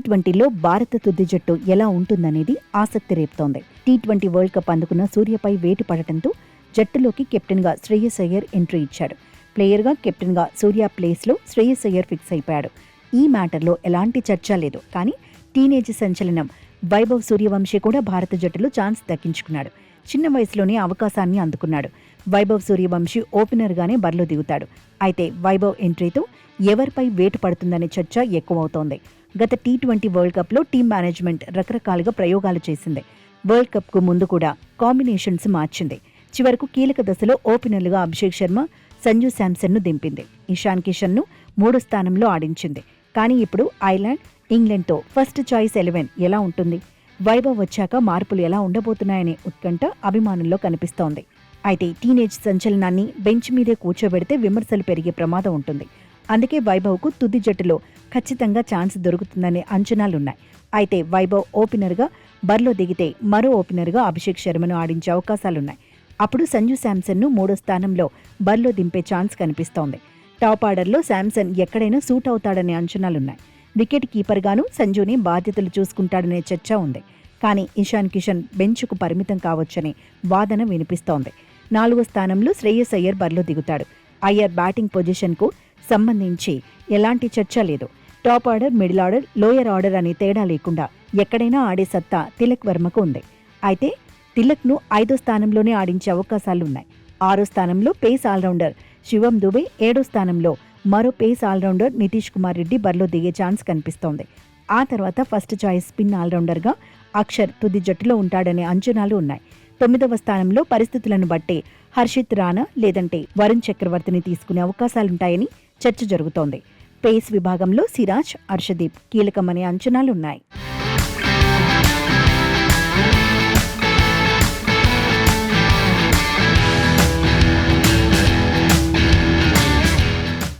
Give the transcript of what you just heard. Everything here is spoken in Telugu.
టీ20లో భారత తుది జట్టు ఎలా ఉంటుందనేది ఆసక్తి రేపుతోంది. టీ20 వరల్డ్ కప్ అందుకున్న సూర్యపై వేటు పడటంతో జట్టులోకి కెప్టెన్గా శ్రేయస్ అయ్యర్ ఎంట్రీ ఇచ్చాడు. ప్లేయర్గా కెప్టెన్గా సూర్య ప్లేస్లో శ్రేయస్ అయ్యర్ ఫిక్స్ అయిపోయాడు. ఈ మ్యాటర్లో ఎలాంటి చర్చ లేదు. కానీ టీనేజ్ సంచలనం వైభవ్ సూర్యవంశీ కూడా భారత జట్టులో ఛాన్స్ దక్కించుకున్నాడు. చిన్న వయసులోనే అవకాశాన్ని అందుకున్నాడు. వైభవ్ సూర్యవంశీ ఓపెనర్గానే బరిలో దిగుతాడు. అయితే వైభవ్ ఎంట్రీతో ఎవరిపై వేటు పడుతుందనే చర్చ ఎక్కువవుతోంది. గత టీ20 వరల్డ్ కప్లో టీం మేనేజ్మెంట్ రకరకాలుగా ప్రయోగాలు చేసింది. వరల్డ్ కప్కు ముందు కూడా కాంబినేషన్స్ మార్చింది. చివరకు కీలక దశలో ఓపెనర్లుగా అభిషేక్ శర్మ, సంజు శాంసన్ను దింపింది. ఇషాన్ కిషన్ను 3వ స్థానంలో ఆడించింది. కానీ ఇప్పుడు ఐర్లాండ్, ఇంగ్లాండ్తో ఫస్ట్ చాయిస్ 11 ఎలా ఉంటుంది? వైభవ్ వచ్చాక మార్పులు ఎలా ఉండబోతున్నాయనే ఉత్కంఠ అభిమానుల్లో కనిపిస్తోంది. అయితే టీనేజ్ సంచలనాన్ని బెంచ్ మీదే కూర్చోబెడితే విమర్శలు పెరిగే ప్రమాదం ఉంటుంది. అందుకే వైభవ్కు తుది జట్టులో ఖచ్చితంగా ఛాన్స్ దొరుకుతుందనే అంచనాలున్నాయి. అయితే వైభవ్ ఓపెనర్గా బరిలో దిగితే మరో ఓపెనర్గా అభిషేక్ శర్మను ఆడించే అవకాశాలున్నాయి. అప్పుడు సంజు శాంసన్ను 3వ స్థానంలో బరిలో దింపే ఛాన్స్ కనిపిస్తోంది. టాప్ ఆర్డర్లో శాంసన్ ఎక్కడైనా సూట్ అవుతాడనే అంచనాలున్నాయి. వికెట్ కీపర్గాను సంజుని బాధ్యతలు చూసుకుంటాడనే చర్చ ఉంది. కానీ ఇషాన్ కిషన్ బెంచ్కు పరిమితం కావచ్చనే వాదన వినిపిస్తోంది. 4వ స్థానంలో శ్రేయస్ అయ్యర్ బరిలో దిగుతాడు. అయ్యర్ బ్యాటింగ్ పొజిషన్కు సంబంధించి ఎలాంటి చర్చ లేదు. Top order, middle order, lower order అనే తేడా లేకుండా ఎక్కడైనా ఆడే సత్తా తిలక్ వర్మకు ఉంది. అయితే తిలక్ను 5వ స్థానంలోనే ఆడించే అవకాశాలున్నాయి. 6వ స్థానంలో పేస్ ఆల్రౌండర్ శివం దుబే, 7వ స్థానంలో మరో పేస్ ఆల్రౌండర్ నితీష్ కుమార్ రెడ్డి బరిలో దిగే ఛాన్స్ కనిపిస్తోంది. ఆ తర్వాత ఫస్ట్ చాయిస్ స్పిన్ ఆల్రౌండర్గా అక్షర్ తుది జట్టులో ఉంటాడనే అంచనాలు ఉన్నాయి. 9వ స్థానంలో పరిస్థితులను బట్టే హర్షిత్ రాణా లేదంటే వరుణ్ చక్రవర్తిని తీసుకునే అవకాశాలుంటాయని చర్చ జరుగుతోంది. పేస్ విభాగంలో సిరాజ్, హర్షదీప్ కీలకమనే అంచనాలున్నాయి.